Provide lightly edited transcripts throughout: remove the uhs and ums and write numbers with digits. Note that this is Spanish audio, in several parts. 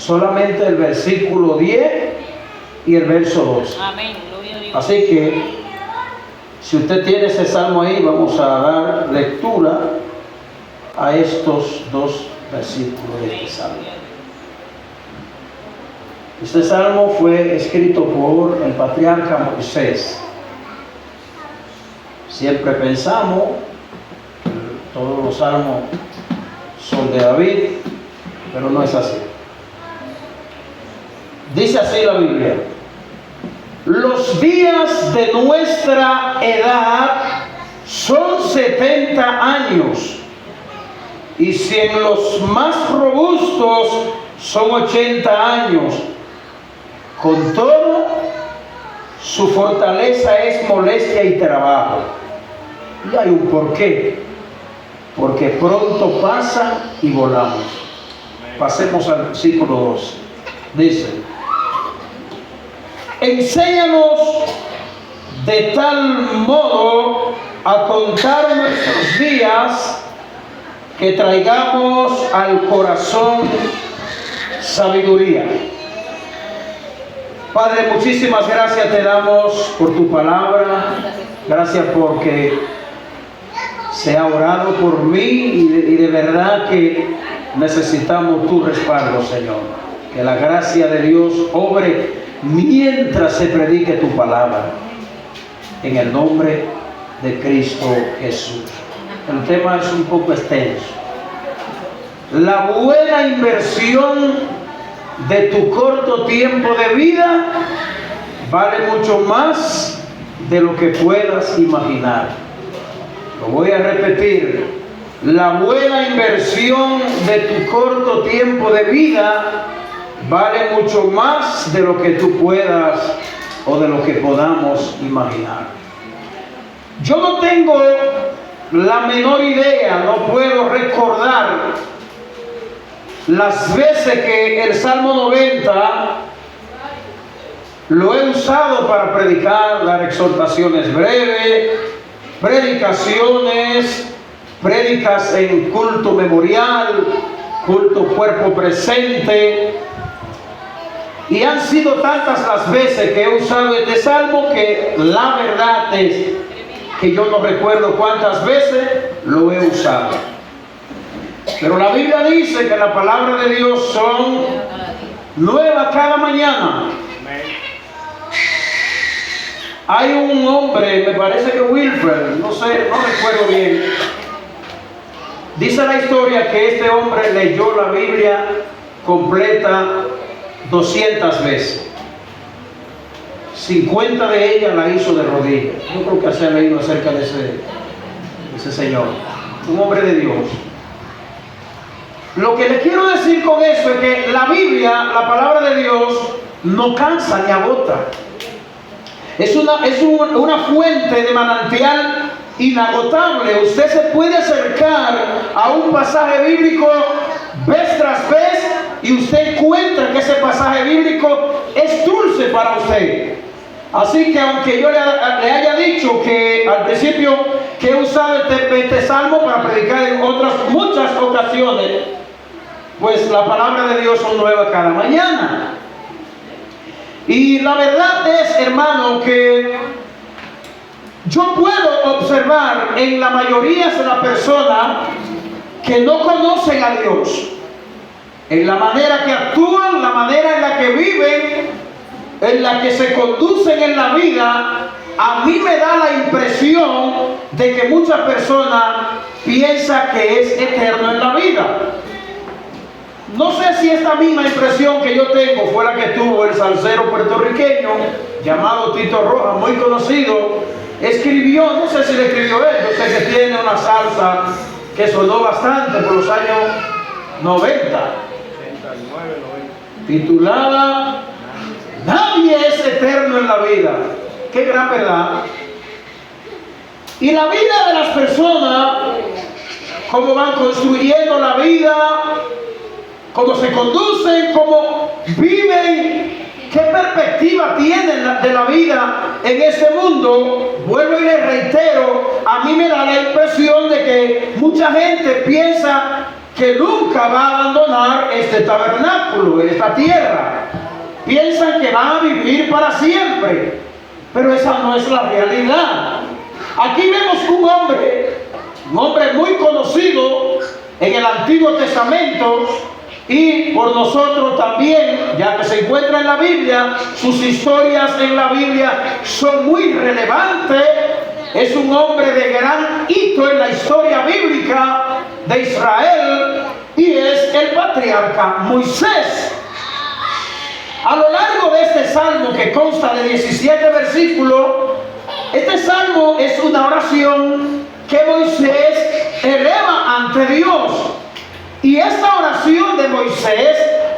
solamente el versículo 10 y el verso 12. Amén. Gloria a Dios. Así que, si usted tiene ese salmo ahí, vamos a dar lectura a estos dos versículos de este salmo. Este salmo fue escrito por el patriarca Moisés. Siempre pensamos, todos los salmos son de David, pero no es así. Dice así la Biblia: los días de nuestra edad son 70 años, y si en los más robustos son 80 años. Con todo, su fortaleza es molestia y trabajo. Y hay un porqué. Porque pronto pasa y volamos. Pasemos al versículo 12. Dice: enséñanos de tal modo a contar nuestros días que traigamos al corazón sabiduría. Padre, muchísimas gracias te damos por tu palabra. Gracias porque se ha orado por mí y de verdad que necesitamos tu respaldo, Señor. Que la gracia de Dios obre mientras se predique tu palabra. En el nombre de Cristo Jesús. El tema es un poco extenso. La buena inversión de tu corto tiempo de vida vale mucho más de lo que puedas imaginar. Lo voy a repetir: la buena inversión de tu corto tiempo de vida vale mucho más de lo que tú puedas o de lo que podamos imaginar. Yo no tengo la menor idea, no puedo recordar las veces que el Salmo 90 lo he usado para predicar, dar exhortaciones breves, predicaciones, prédicas en culto memorial, culto cuerpo presente. Y han sido tantas las veces que he usado este salmo que la verdad es que yo no recuerdo cuántas veces lo he usado. Pero la Biblia dice que la palabra de Dios son nuevas cada mañana. Hay un hombre, me parece que Wilfred, no sé, no recuerdo bien. Dice la historia que este hombre leyó la Biblia completa 200 veces. 50 de ellas la hizo de rodillas. Yo creo que se ha leído acerca de ese señor. Un hombre de Dios. Lo que le quiero decir con eso es que la Biblia, la palabra de Dios, no cansa ni agota. Es una fuente de manantial inagotable. Usted se puede acercar a un pasaje bíblico vez tras vez y usted encuentra que ese pasaje bíblico es dulce para usted. Así que aunque yo le haya dicho que al principio que he usado este salmo para predicar en otras muchas ocasiones, pues la palabra de Dios son nuevas cada mañana. Y la verdad es, hermano, que yo puedo observar en la mayoría de las personas que no conocen a Dios, en la manera que actúan, la manera en la que viven, en la que se conducen en la vida. A mí me da la impresión de que muchas personas piensan que es eterno en la vida. No sé si esta misma impresión que yo tengo fue la que tuvo el salsero puertorriqueño llamado Tito Rojas, muy conocido. Escribió, no sé si le escribió él, yo sé que tiene una salsa que sonó bastante por los años 90, 89, 90, titulada Nadie es eterno en la vida. Qué gran verdad. Y la vida de las personas, cómo van construyendo la vida, cómo se conducen, cómo viven, qué perspectiva tienen de la vida en este mundo. Vuelvo y les reitero, a mí me da la impresión de que mucha gente piensa que nunca va a abandonar este tabernáculo, esta tierra. Piensan que van a vivir para siempre, pero esa no es la realidad. Aquí vemos un hombre muy conocido en el Antiguo Testamento y por nosotros también, ya que se encuentra en la Biblia. Sus historias en la Biblia son muy relevantes. Es un hombre de gran hito en la historia bíblica de Israel y es el patriarca Moisés. A lo largo de este salmo, que consta de 17 versículos, este salmo es una oración que Moisés eleva ante Dios. Y esta oración de Moisés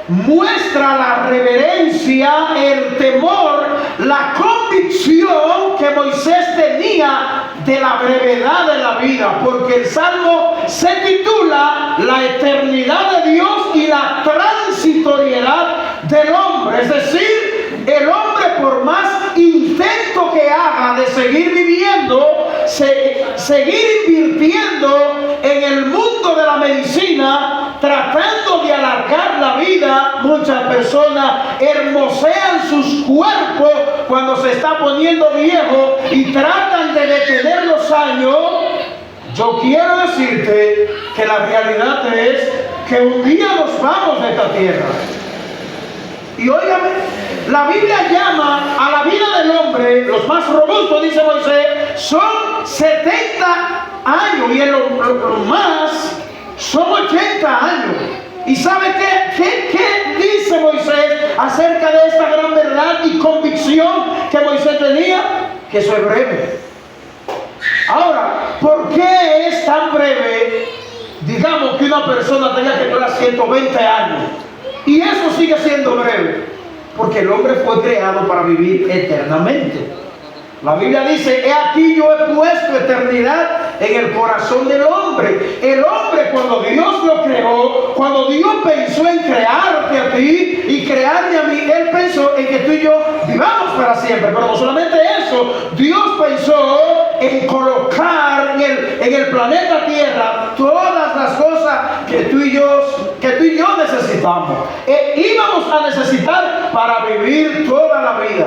muestra la reverencia, el temor, la convicción que Moisés tenía de la brevedad de la vida, porque el salmo se titula La eternidad de Dios y la transitoriedad del hombre. Es decir, el hombre, por más intento que haga de seguir viviendo, seguir invirtiendo en el mundo de la medicina, tratando de alargar la vida, muchas personas hermosean sus cuerpos cuando se está poniendo viejo y tratan de detener los años. Yo quiero decirte que la realidad es que un día nos vamos de esta tierra. Y óigame, la Biblia llama a la vida del hombre, los más robustos, dice Moisés, son 70 años y en lo más son 80 años. ¿Y sabe qué dice Moisés acerca de esta gran verdad y convicción que Moisés tenía? Que eso es breve. Ahora, ¿por qué es tan breve? Digamos que una persona tenga que durar 120 años. Y eso sigue siendo breve, porque el hombre fue creado para vivir eternamente. La Biblia dice: he aquí yo he puesto eternidad en el corazón del hombre. El hombre, cuando Dios lo creó, cuando Dios pensó en crearte a ti y crearme a mí, Él pensó en que tú y yo vivamos para siempre. Pero no solamente eso, Dios pensó en colocar en el planeta Tierra todas las cosas que tú y yo necesitamos. Íbamos a necesitar para vivir toda la vida.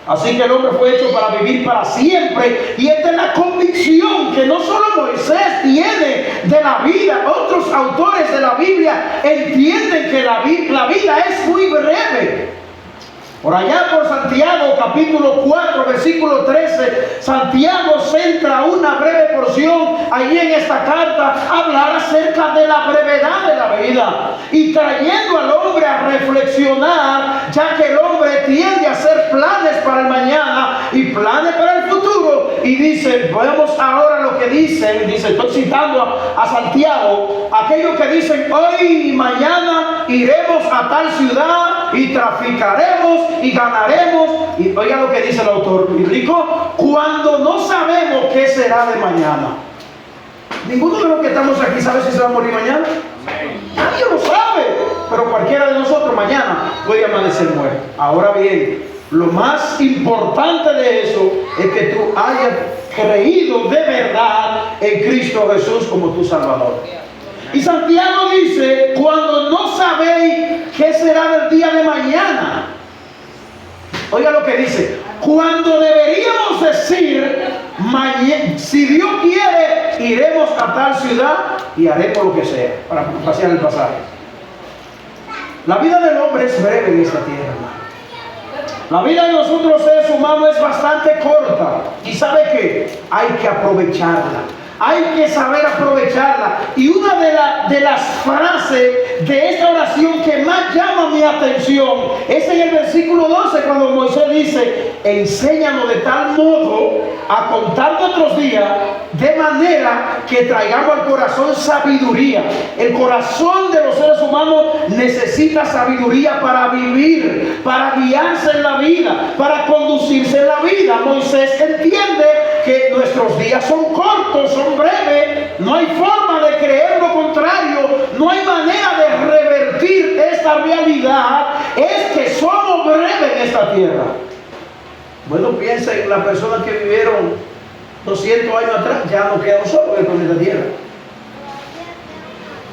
Así que el hombre fue hecho para vivir para siempre. Y esta es la convicción que no solo Moisés tiene de la vida. Otros autores de la Biblia entienden que la vida es muy breve. Por allá por Santiago capítulo 4 versículo 13, Santiago centra una breve porción allí en esta carta a hablar acerca de la brevedad de la vida y trayendo al hombre a reflexionar, ya que el hombre tiende a hacer planes para el mañana y planes para el futuro. Y dice, veamos ahora lo que dicen, estoy citando a Santiago, aquellos que dicen: hoy y mañana iremos a tal ciudad y traficaremos y ganaremos. Y oiga lo que dice el autor bíblico: cuando no sabemos qué será de mañana. Ninguno de los que estamos aquí sabe si se va a morir mañana. Nadie lo sabe, pero cualquiera de nosotros mañana puede amanecer muerto. Ahora bien, lo más importante de eso es que tú hayas creído de verdad en Cristo Jesús como tu Salvador. Y Santiago dice: cuando no sabéis qué será del día de mañana. Oiga lo que dice: cuando deberíamos decir, si Dios quiere, iremos a tal ciudad y haremos lo que sea, para pasear el pasaje. La vida del hombre es breve en esta tierra. La vida de nosotros los seres humanos es bastante corta. ¿Y sabe qué? Hay que aprovecharla. Hay que saber aprovecharla. Y una de las frases de esta oración que más llama mi atención es en el versículo 12, cuando Moisés dice: enséñanos de tal modo a contar nuestros días, de manera que traigamos al corazón sabiduría. El corazón de los seres humanos necesita sabiduría para vivir, para guiarse en la vida, para conducirse en la vida. Moisés entiende que nuestros días son cortos, son breves. No hay forma de creer lo contrario. No hay manera de revertir esta realidad. Es que somos breves en esta tierra. Bueno, piensa en las personas que vivieron 200 años atrás. Ya no quedan solos en el planeta Tierra.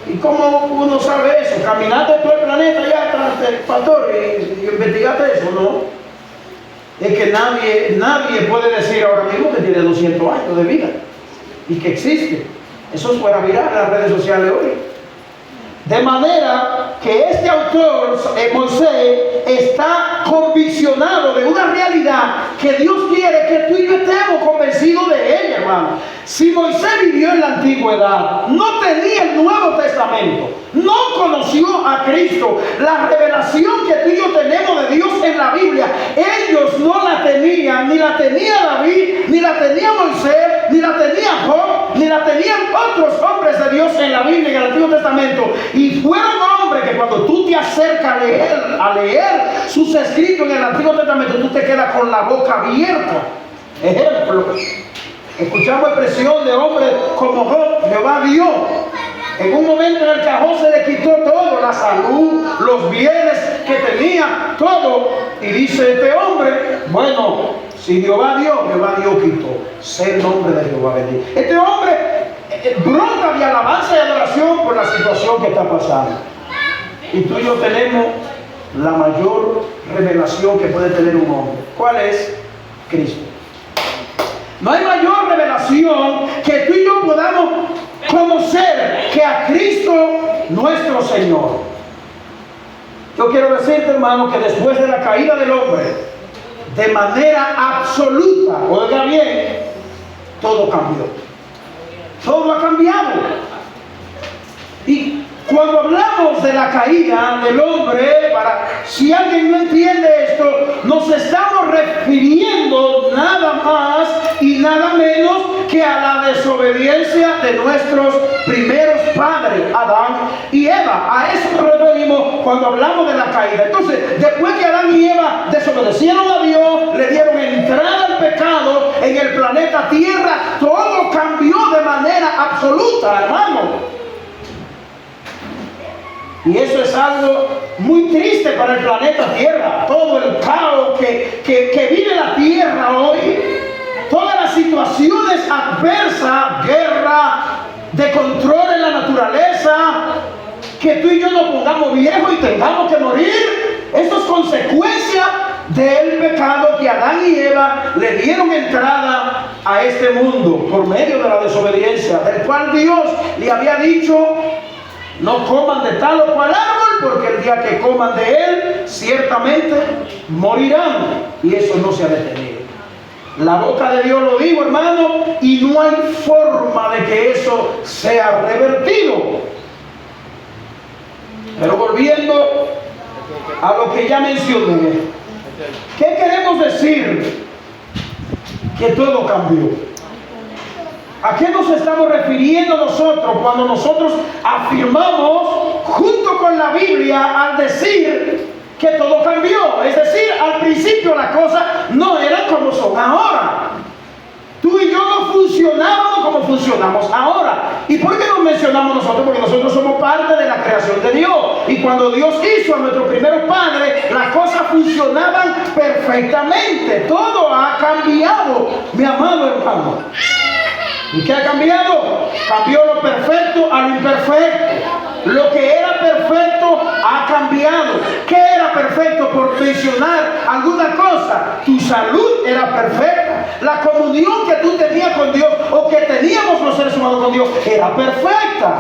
¿Y cómo uno sabe eso? ¿Caminaste todo el planeta ya atrás del pastor y investigaste eso? No. Es que nadie puede decir ahora mismo que tiene 200 años de vida y que existe. Eso es fuera viral en las redes sociales hoy. De manera que este autor, Moisés, está conviccionado de una realidad que Dios quiere que tú y yo estemos convencidos de ella, hermano. Si Moisés vivió en la antigüedad, no tenía el Nuevo Testamento, no conoció a Cristo, la revelación que tú y yo tenemos de Dios en la Biblia, ellos no la tenían, ni la tenía David, ni la tenía Moisés, ni la tenía Job, ni la tenían otros hombres de Dios en la Biblia, en el Antiguo Testamento. Y fueron hombres que cuando tú te acercas a leer sus escritos en el Antiguo Testamento, tú te quedas con la boca abierta. Ejemplo, escuchamos expresión de hombres como Job. Jehová dio en un momento en el que a Job se le quitó todo, la salud, los bienes que tenía, todo. Y dice este hombre, bueno, si Jehová dio, quitó. Sé el nombre de Jehová bendito. Este hombre brota de alabanza y adoración por la situación que está pasando. Y tú y yo tenemos la mayor revelación que puede tener un hombre. ¿Cuál es? Cristo. No hay mayor revelación que tú y yo podamos conocer que a Cristo nuestro Señor. Yo quiero decirte, hermano, que después de la caída del hombre, de manera absoluta, oiga bien, todo cambió. Todo ha cambiado. Y cuando hablamos de la caída del hombre, si alguien no entiende esto, nos estamos refiriendo nada más y nada menos que a la desobediencia de nuestros primeros padres, Adán y Eva. A eso nos referimos cuando hablamos de la caída. Entonces, después que Adán y Eva desobedecieron a Dios, le dieron entrada al pecado en el planeta Tierra, todo cambió de manera absoluta, hermano. Y eso es algo muy triste para el planeta Tierra. Todo el caos que vive la Tierra hoy, todas las situaciones adversas, guerra, de control en la naturaleza, que tú y yo nos pongamos viejos y tengamos que morir, esto es consecuencia del pecado que Adán y Eva le dieron entrada a este mundo por medio de la desobediencia, del cual Dios le había dicho: no coman de tal o cual árbol, porque el día que coman de él, ciertamente morirán. Y eso no se ha detenido. La boca de Dios lo dijo, hermano, y no hay forma de que eso sea revertido. Pero volviendo a lo que ya mencioné, ¿qué queremos decir? Que todo cambió. ¿A qué nos estamos refiriendo nosotros cuando nosotros afirmamos junto con la Biblia al decir que todo cambió? Es decir, al principio las cosas no eran como son ahora. Tú y yo no funcionábamos como funcionamos ahora. ¿Y por qué nos mencionamos nosotros? Porque nosotros somos parte de la creación de Dios. Y cuando Dios hizo a nuestros primeros padres, las cosas funcionaban perfectamente. Todo ha cambiado, mi amado hermano. ¿Y qué ha cambiado? Cambió lo perfecto a lo imperfecto. Lo que era perfecto ha cambiado. ¿Qué era perfecto? Por mencionar alguna cosa, tu salud era perfecta. La comunión que tú tenías con Dios, o que teníamos los seres humanos con Dios, era perfecta.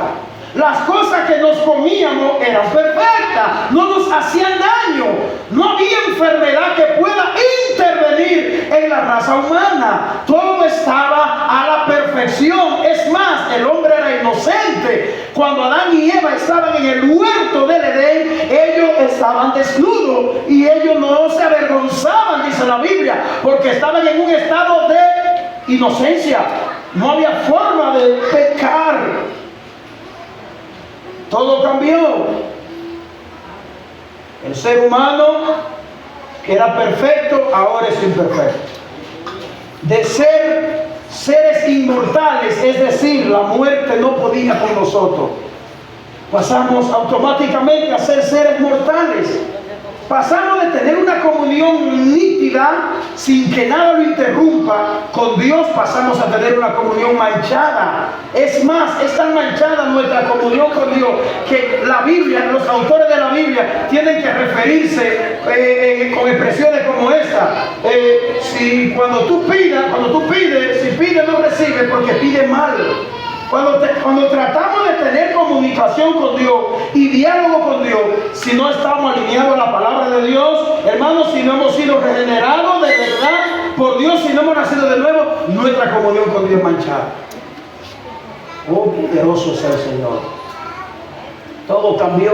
Las cosas que nos comíamos eran perfectas, no nos hacían daño. No había enfermedad que pueda intervenir en la raza humana. Todo estaba a la perfección. Es más, el hombre era inocente. Cuando Adán y Eva estaban en el huerto del Edén, ellos estaban desnudos y ellos no se avergonzaban, dice la Biblia, porque estaban en un estado de inocencia. No había forma de pecar. Todo cambió. El ser humano, que era perfecto, ahora es imperfecto. De ser seres inmortales, es decir, la muerte no podía con nosotros, pasamos automáticamente a ser seres mortales. Pasamos de tener una comunión nítida intimidad, sin que nada lo interrumpa, con Dios pasamos a tener una comunión manchada. Es más, es tan manchada nuestra comunión con Dios que la Biblia, los autores de la Biblia tienen que referirse con expresiones como esta. Si cuando tú pides, si pides no recibes porque pides mal. Cuando tratamos de tener comunicación con Dios y diálogo con Dios, si no estamos alineados a la palabra de Dios, hermanos, si no hemos sido regenerados de verdad por Dios, si no hemos nacido de nuevo, nuestra comunión con Dios es manchada. Oh, poderoso es el Señor. Todo cambió.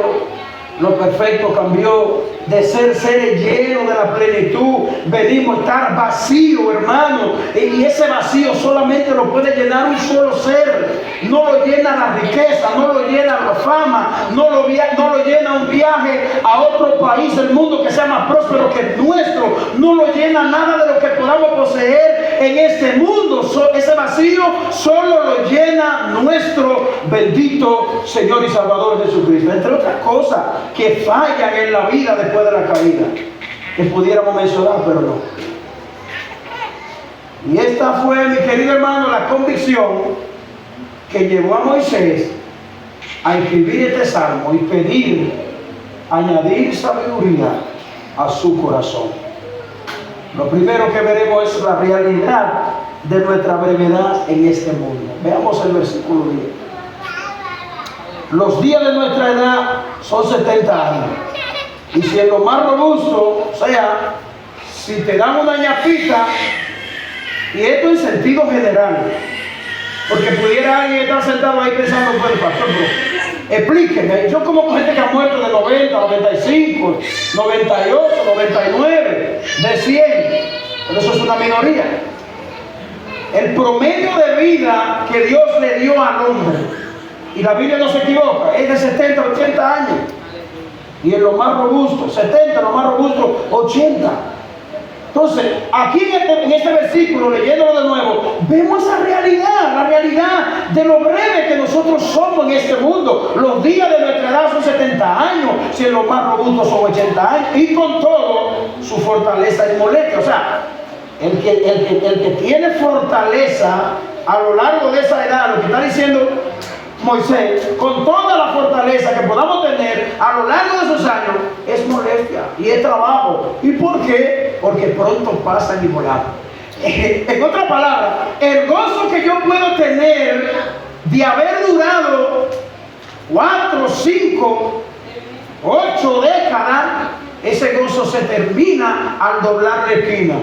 Lo perfecto cambió. De ser seres llenos de la plenitud, venimos a estar vacío, hermano. Y ese vacío solamente lo puede llenar un solo ser. No lo llena la riqueza, no lo llena la fama, no lo llena un viaje a otro país del mundo que sea más próspero que el nuestro. No lo llena nada de lo que podamos poseer en este mundo. Ese vacío solo lo llena nuestro bendito Señor y Salvador Jesucristo. Entre otras cosas que fallan en la vida después de la caída, que pudiéramos mencionar, pero no. Y esta fue, mi querido hermano, la convicción que llevó a Moisés a escribir este salmo y pedir, añadir sabiduría a su corazón. Lo primero que veremos es la realidad de nuestra brevedad en este mundo. Veamos el versículo 10. Los días de nuestra edad son 70 años. Y si en lo más robusto, o sea, si te dan una ñapita, y esto en sentido general, porque pudiera alguien estar sentado ahí pensando, bueno, pastor, pero explíqueme, yo como con gente que ha muerto de 90, 95, 98, 99, de 100, pero eso es una minoría. El promedio de vida que Dios le dio al hombre, y la Biblia no se equivoca, es de 70, 80 años. Y en lo más robusto, 70, lo más robusto, 80. Entonces, aquí en este versículo, leyéndolo de nuevo, vemos esa realidad, la realidad de lo breve que nosotros somos en este mundo. Los días de nuestra edad son 70 años, si en lo más robusto son 80 años, y con todo, su fortaleza es molestia. O sea, el que tiene fortaleza a lo largo de esa edad, lo que está diciendo Moisés, con toda la fortaleza que podamos tener a lo largo de esos años, es molestia y es trabajo. ¿Y por qué? Porque pronto pasan y volamos. En otra palabra, el gozo que yo puedo tener de haber durado 4, 5, 8 décadas, ese gozo se termina al doblar la esquina,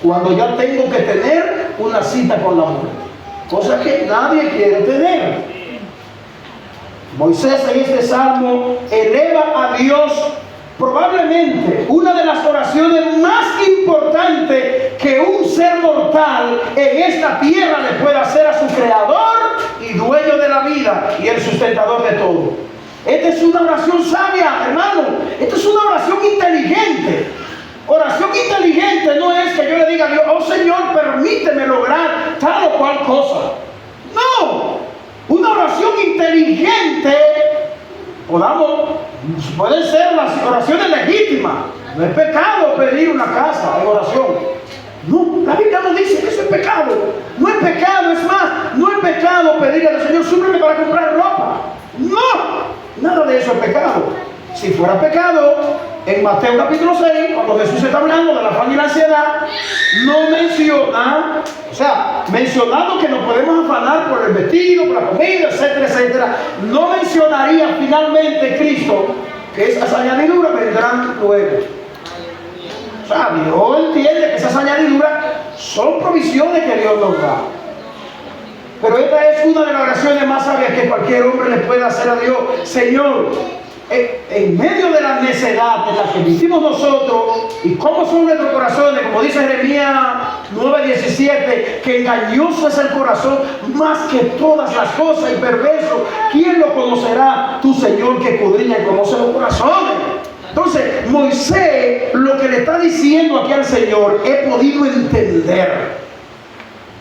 cuando ya tengo que tener una cita con la muerte, cosa que nadie quiere tener. Moisés en este salmo eleva a Dios probablemente una de las oraciones más importantes que un ser mortal en esta tierra le puede hacer a su creador y dueño de la vida y el sustentador de todo. Esta es una oración sabia, hermano. Esta es una oración inteligente. Oración inteligente no es que yo le diga a Dios, oh Señor, permíteme lograr tal o cual cosa. No. Una oración inteligente, pueden ser las oraciones legítimas. No es pecado pedir una casa en oración. No, la Biblia no dice que eso es pecado. No es pecado, es más, no es pecado pedirle al Señor, súpleme para comprar ropa. No, nada de eso es pecado. Si fuera pecado, en Mateo capítulo 6, cuando Jesús está hablando de la afán y la ansiedad, no menciona, o sea, mencionando que nos podemos afanar por el vestido, por la comida, etcétera, etcétera, no mencionaría finalmente Cristo que esas añadiduras vendrán luego. O sea, Dios entiende que esas añadiduras son provisiones que Dios nos da. Pero esta es una de las oraciones más sabias que cualquier hombre le puede hacer a Dios. Señor, en medio de la necedad en la que vivimos nosotros y cómo son nuestros corazones, como dice Jeremías 9:17, que engañoso es el corazón más que todas las cosas y perverso, ¿quién lo conocerá? Tu Señor que escudriña y conoce los corazones. Entonces Moisés lo que le está diciendo aquí al Señor, he podido entender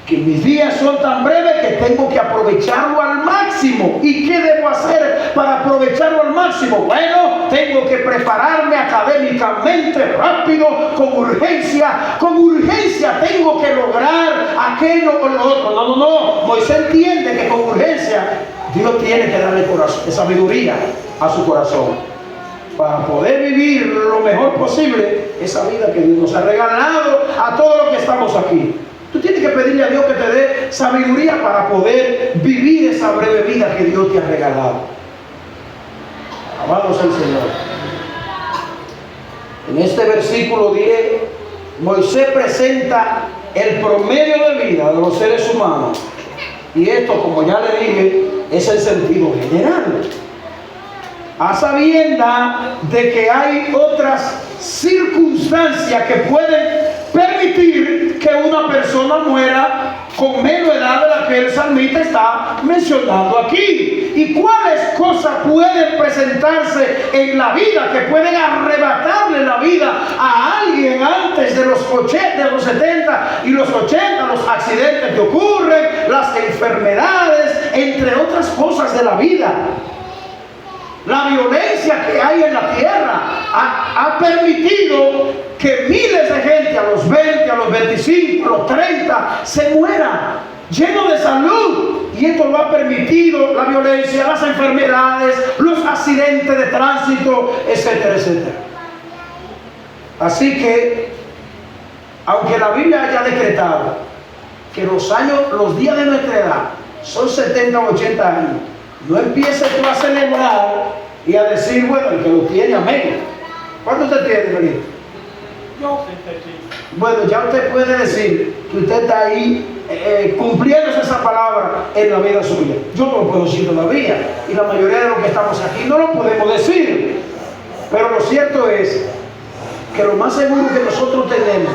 que mis días son tan breves que tengo que aprovecharlo al máximo. ¿Y qué debo hacer para aprovecharlo al máximo? Bueno, tengo que prepararme académicamente, rápido, con urgencia. Con urgencia tengo que lograr aquello o lo otro. No. Moisés entiende que con urgencia Dios tiene que darle sabiduría a su corazón para poder vivir lo mejor posible esa vida que Dios nos ha regalado a todos los que estamos aquí. Tú tienes que pedirle a Dios que te dé sabiduría para poder vivir esa breve vida que Dios te ha regalado. Alabado sea el Señor. En este versículo 10, Moisés presenta el promedio de vida de los seres humanos. Y esto, como ya le dije, es el sentido general. A sabienda de que hay otras circunstancias que pueden permitir que una persona muera con menos edad de la que el salmista está mencionando aquí. ¿Y cuáles cosas pueden presentarse en la vida que pueden arrebatarle la vida a alguien antes de los 80, de los 70 y los 80, los accidentes que ocurren, las enfermedades, entre otras cosas de la vida? La violencia que hay en la tierra ha permitido que miles de gente a los 20, a los 25, a los 30 se mueran llenos de salud. Y esto lo ha permitido la violencia, las enfermedades, los accidentes de tránsito, etcétera, etcétera. Así que, aunque la Biblia haya decretado que los días de nuestra edad son 70 o 80 años, no empieces tú a celebrar y a decir, bueno, el que lo tiene, amén. ¿Cuánto usted tiene, Melito? Yo 65. Bueno, ya usted puede decir que usted está ahí cumpliéndose esa palabra en la vida suya. Yo no lo puedo decir todavía, y la mayoría de los que estamos aquí no lo podemos decir. Pero lo cierto es que lo más seguro que nosotros tenemos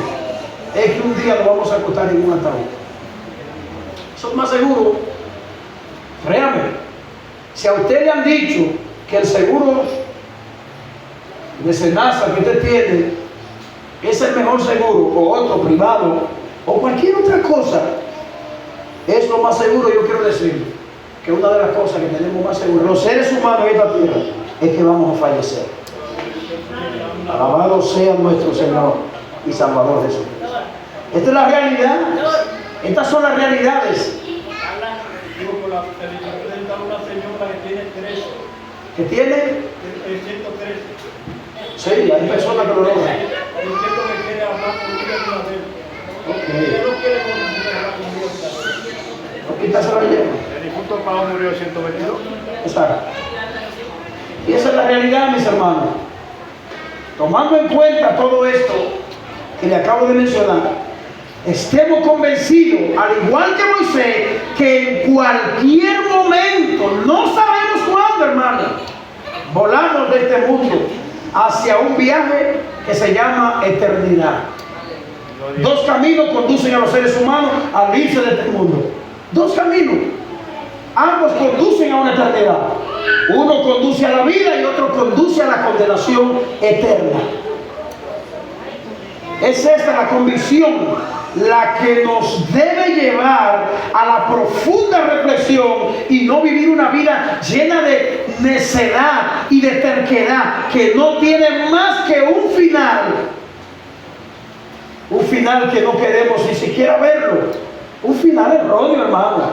es que un día nos vamos a acostar en un ataúd. Eso es más seguro. Créame. Si a usted le han dicho que el seguro de Senasa que usted tiene es el mejor seguro, o otro privado, o cualquier otra cosa, es lo más seguro, yo quiero decir que una de las cosas que tenemos más seguro, los seres humanos en esta tierra, es que vamos a fallecer. Alabado sea nuestro Señor y Salvador Jesús. Esta es la realidad. Estas son las realidades. Una señora que tiene 13. ¿Que tiene? 113. Sí, hay personas que lo logran. Diciendo que quiere hablar con Dios. Ok. Él no quiere hablar con Dios. ¿No quitarse la lleva? El difunto Pablo murió en 122. Exacto. Y esa es la realidad, mis hermanos. Tomando en cuenta todo esto que le acabo de mencionar, estemos convencidos, al igual que Moisés, que en cualquier momento, no sabemos cuándo, hermano, volamos de este mundo hacia un viaje que se llama eternidad. Dos caminos conducen a los seres humanos al irse de este mundo. Dos caminos. Ambos conducen a una eternidad. Uno conduce a la vida y otro conduce a la condenación eterna. Es esta la convicción la que nos debe llevar a la profunda reflexión y no vivir una vida llena de necedad y de terquedad que no tiene más que un final que no queremos ni siquiera verlo, un final erróneo, hermano.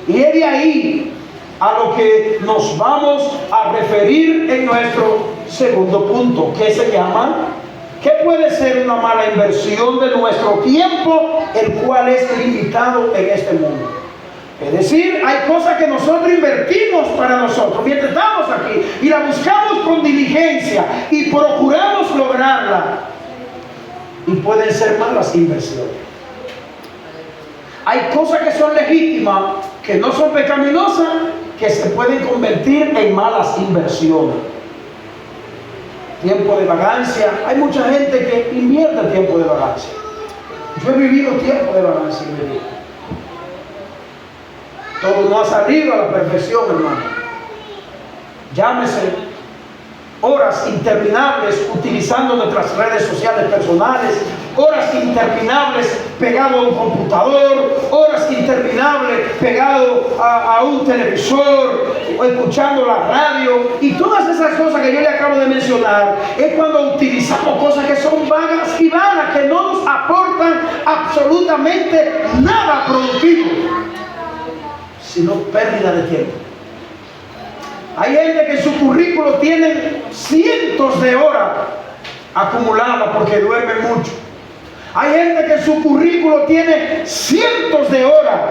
Y es de ahí a lo que nos vamos a referir en nuestro segundo punto, que se llama: ¿qué puede ser una mala inversión de nuestro tiempo, el cual es limitado en este mundo? Es decir, hay cosas que nosotros invertimos para nosotros mientras estamos aquí y la buscamos con diligencia y procuramos lograrla, y pueden ser malas inversiones. Hay cosas que son legítimas, que no son pecaminosas, que se pueden convertir en malas inversiones. Tiempo de vagancia. Hay mucha gente que invierte tiempo de vagancia. Yo he vivido tiempo de vagancia en mi vida. Todo no ha salido a la perfección, hermano. Llámese horas interminables utilizando nuestras redes sociales personales horas interminables pegado a un computador, horas interminables pegado a un televisor, o escuchando la radio, y todas esas cosas que yo le acabo de mencionar, es cuando utilizamos cosas que son vagas y vanas, que no nos aportan absolutamente nada productivo, sino pérdida de tiempo. Hay gente que en su currículo tienen cientos de horas acumuladas porque duermen mucho. Hay gente que en su currículo tiene cientos de horas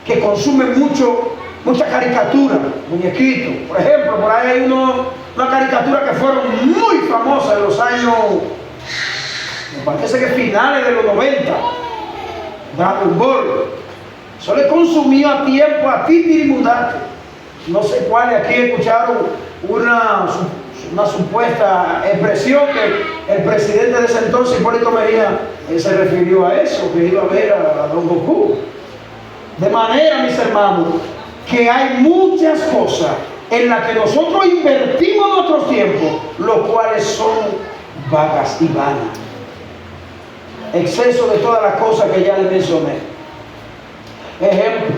que consumen mucha caricatura, muñequitos. Por ejemplo, por ahí hay una caricatura que fueron muy famosas en los años, me parece que finales de los 90, Dragon Ball. Eso le consumió a tiempo a Titirimundate. No sé cuáles aquí escucharon una supuesta expresión que el presidente de ese entonces, Hipólito Mejía, se refirió a eso, que iba a ver a Don Goku. De manera, mis hermanos, que hay muchas cosas en las que nosotros invertimos nuestros tiempos, los cuales son vagas y vanas. Exceso de todas las cosas que ya les mencioné. Ejemplo,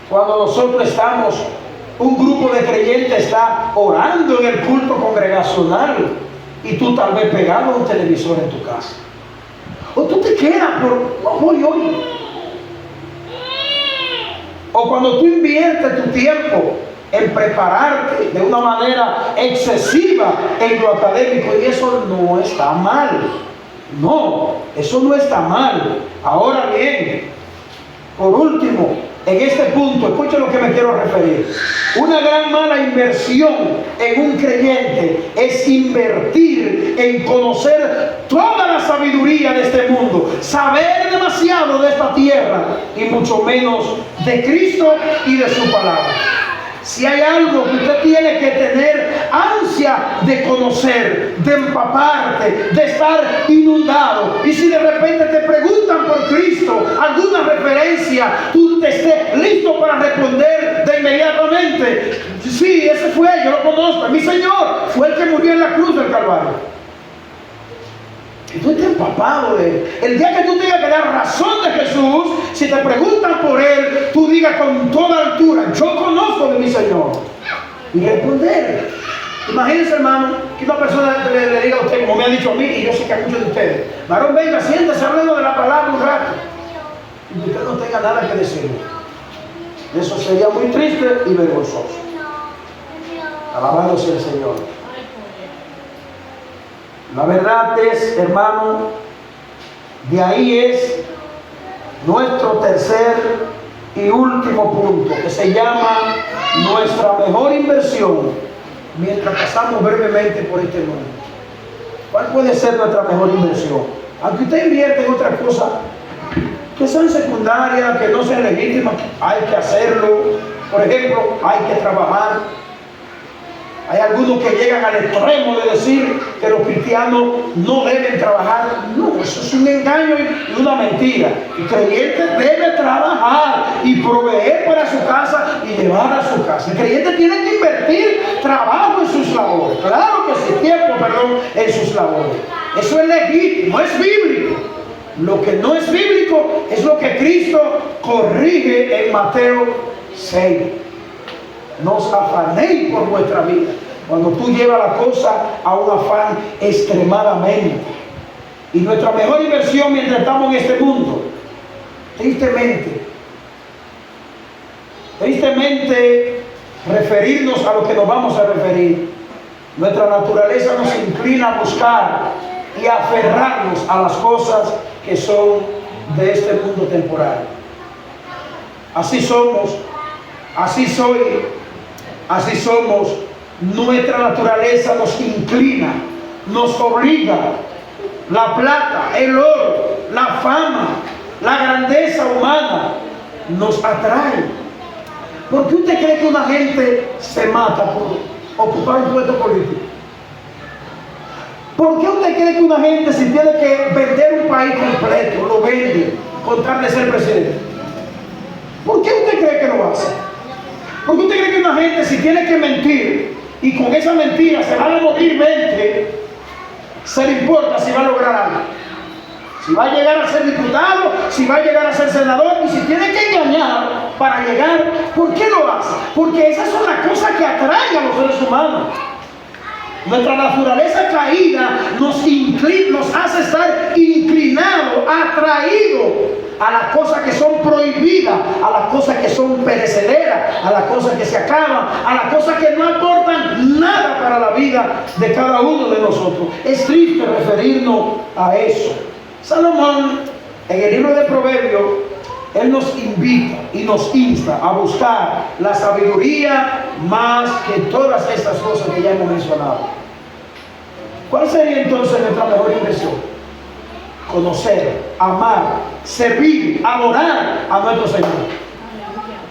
cuando nosotros estamos, un grupo de creyentes está orando en el culto congregacional y tú tal vez pegado a un televisor en tu casa. O tú te quedas no voy hoy. O cuando tú inviertes tu tiempo en prepararte de una manera excesiva en lo académico, y eso no está mal. No, eso no está mal. Ahora bien, por último, en este punto, escuchen lo que me quiero referir. Una gran mala inversión en un creyente es invertir en conocer toda la sabiduría de este mundo, saber demasiado de esta tierra y mucho menos de Cristo y de su palabra. Si hay algo que usted tiene que tener ansia de conocer, de empaparte, de estar inundado, y si de repente te preguntan por Cristo, alguna referencia, tú te estés listo para responder de inmediatamente: sí, ese fue, yo lo conozco, mi Señor fue el que murió en la cruz del Calvario. Y tú estés empapado de él. El día que tú tengas que dar razón de Jesús, si te preguntan por él, tú digas con toda altura: yo conozco de mi Señor. Y responder. Imagínense, hermano, que una persona le diga a usted, como me ha dicho a mí, y yo sé que a muchos de ustedes: varón, venga, siéntese, hablando de la palabra un rato. Y usted no tenga nada que decir. Eso sería muy triste y vergonzoso. Alabado sea el Señor. La verdad es, hermano, de ahí es nuestro tercer y último punto, que se llama nuestra mejor inversión mientras pasamos brevemente por este mundo. ¿Cuál puede ser nuestra mejor inversión? Aunque usted invierte en otras cosas que son secundarias, que no sean legítimas, hay que hacerlo. Por ejemplo, hay que trabajar. Hay algunos que llegan al extremo de decir que los cristianos no deben trabajar. No, eso es un engaño y una mentira. El creyente debe trabajar y proveer para su casa y llevar a su casa. El creyente tiene que invertir trabajo en sus labores. Claro que sí, tiempo, en sus labores. Eso es legítimo, es bíblico. Lo que no es bíblico es lo que Cristo corrige en Mateo 6. No os afanéis por vuestra vida. Cuando tú llevas la cosa a un afán extremadamente. Y nuestra mejor inversión mientras estamos en este mundo, tristemente, referirnos a lo que nos vamos a referir. Nuestra naturaleza nos inclina a buscar y a aferrarnos a las cosas que son de este mundo temporal. Así somos, así soy. Así somos. Nuestra naturaleza nos inclina, nos obliga. La plata, el oro, la fama, la grandeza humana nos atrae. ¿Por qué usted cree que una gente se mata por ocupar un puesto político? ¿Por qué usted cree que una gente, si tiene que vender un país completo, lo vende con tal de ser presidente? ¿Por qué usted cree que lo hace? ¿Por qué usted cree que una gente, si tiene que mentir y con esa mentira se van a morir 20, se le importa si va a lograr algo. Si va a llegar a ser diputado, si va a llegar a ser senador, y si tiene que engañar para llegar, ¿por qué lo hace? Porque esas son las cosas que atraen a los seres humanos. Nuestra naturaleza caída nos hace estar inclinados, atraídos a las cosas que son prohibidas, a las cosas que son perecederas, a las cosas que se acaban, a las cosas que no aportan nada para la vida de cada uno de nosotros. Es triste referirnos a eso. Salomón, en el libro de Proverbios, él nos invita y nos insta a buscar la sabiduría más que todas estas cosas que ya hemos mencionado. ¿Cuál sería entonces nuestra mejor inversión? Conocer, amar, servir, adorar a nuestro Señor.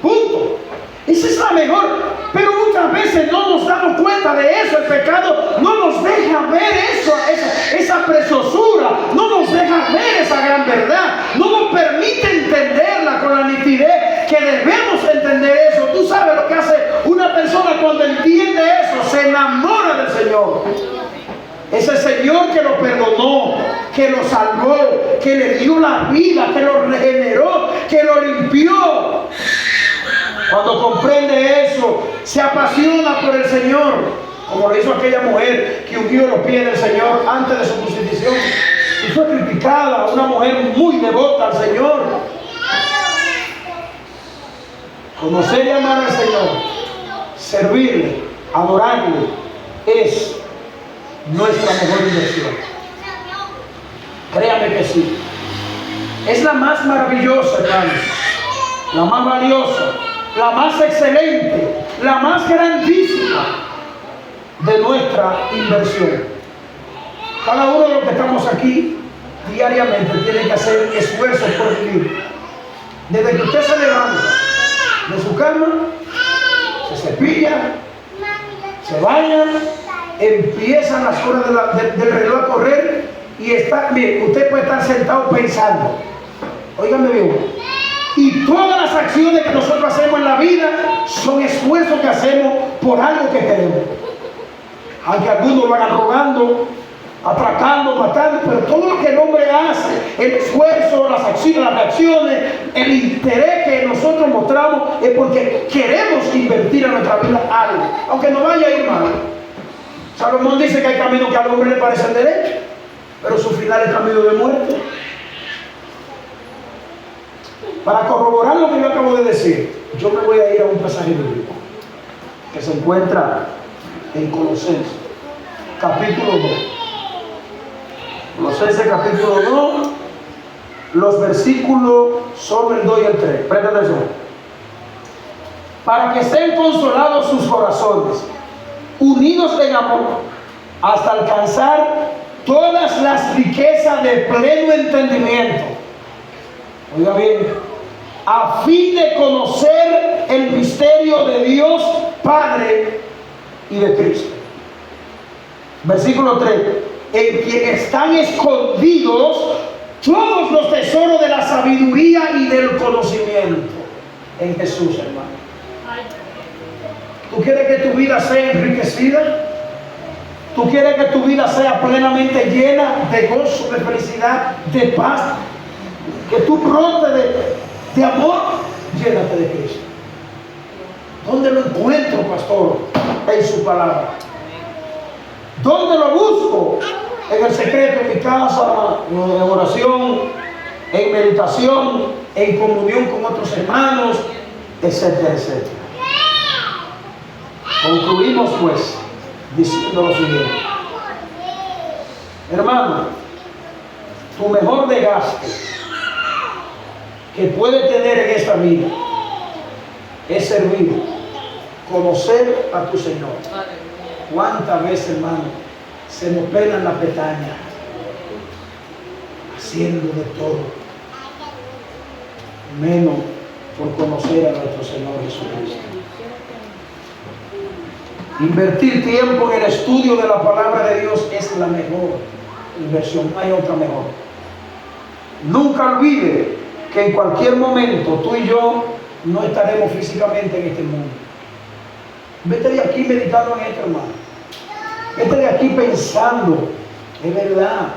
Punto. Esa es la mejor. Pero muchas veces no nos damos cuenta de eso. El pecado no nos deja ver eso, esa preciosura, no nos deja ver esa gran verdad, no nos permite entenderla con la nitidez que debemos entender eso. Tú sabes lo que hace una persona cuando entiende eso, se enamora del Señor. Ese Señor que lo perdonó, que lo salvó, que le dio la vida, que lo regeneró, que lo limpió. Cuando comprende eso, se apasiona por el Señor, como lo hizo aquella mujer que ungió los pies del Señor antes de su crucifixión y fue criticada, una mujer muy devota al Señor. Conocer y amar al Señor, servirle, adorarle, es nuestra mejor inversión. Créame que sí. Es la más maravillosa, hermanos, la más valiosa, la más excelente, la más grandísima de nuestra inversión. Cada uno de los que estamos aquí diariamente tiene que hacer esfuerzos por vivir. Desde que usted se levanta de su cama, se cepilla, se baña, empiezan las horas del reloj a correr y mire, usted puede estar sentado pensando. Óigame bien. Y todas las acciones que nosotros hacemos en la vida son esfuerzos que hacemos por algo que queremos. Aunque algunos lo hagan robando, atracando, matando, pero todo lo que el hombre hace, el esfuerzo, las acciones, las reacciones, el interés que nosotros mostramos es porque queremos invertir en nuestra vida algo, aunque no vaya a ir mal. Salomón dice que hay caminos que al hombre le parecen derechos, pero su final es camino de muerte. Para corroborar lo que yo acabo de decir, yo me voy a ir a un pasaje bíblico que se encuentra en Colosenses, capítulo 2. Colosenses, capítulo 2, los versículos son el 2 y el 3. Presta atención. Para que estén consolados sus corazones, unidos en amor, hasta alcanzar todas las riquezas de pleno entendimiento. Oiga bien. A fin de conocer el misterio de Dios Padre y de Cristo. Versículo 3. En quien están escondidos todos los tesoros de la sabiduría y del conocimiento. En Jesús, hermano. ¿Tú quieres que tu vida sea enriquecida? ¿Tú quieres que tu vida sea plenamente llena de gozo, de felicidad, de paz? Que tú brotes de amor, llénate de Cristo. ¿Dónde lo encuentro, pastor? En su palabra. ¿Dónde lo busco? En el secreto, en mi casa, en oración, en meditación, en comunión con otros hermanos, etcétera, etcétera. Concluimos pues diciendo lo siguiente. Hermano, tu mejor desgaste que puede tener en esta vida es servir, conocer a tu Señor. ¿Cuántas veces, hermano, se nos pelan las pestañas haciendo de todo, menos por conocer a nuestro Señor Jesucristo? Invertir tiempo en el estudio de la palabra de Dios es la mejor inversión, no hay otra mejor. Nunca olvide que en cualquier momento tú y yo no estaremos físicamente en este mundo. Vete de aquí meditando en esto, hermano. Vete de aquí pensando Es verdad.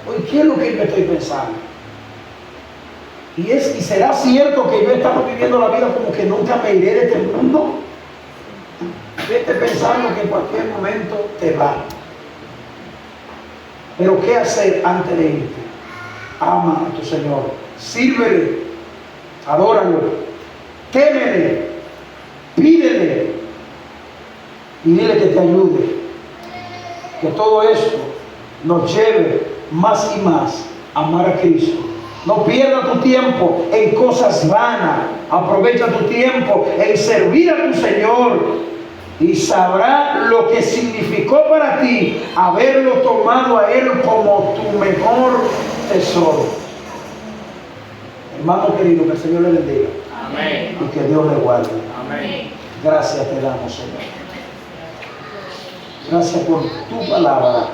Oye, ¿qué es lo que yo estoy pensando? Y será cierto que yo he estado viviendo la vida como que nunca me iré de este mundo. Vete pensando que en cualquier momento te va. Pero ¿qué hacer antes de irte? Ama a tu Señor, sírvele, adóralo, témele, pídele y dile que te ayude. Que todo esto nos lleve más y más a amar a Cristo. No pierdas tu tiempo en cosas vanas. Aprovecha tu tiempo en servir a tu Señor. Y sabrá lo que significó para ti haberlo tomado a Él como tu mejor tesoro. Hermano querido, que el Señor le bendiga. Amén. Y que Dios le guarde. Amén. Gracias te damos, Señor. Gracias por tu palabra.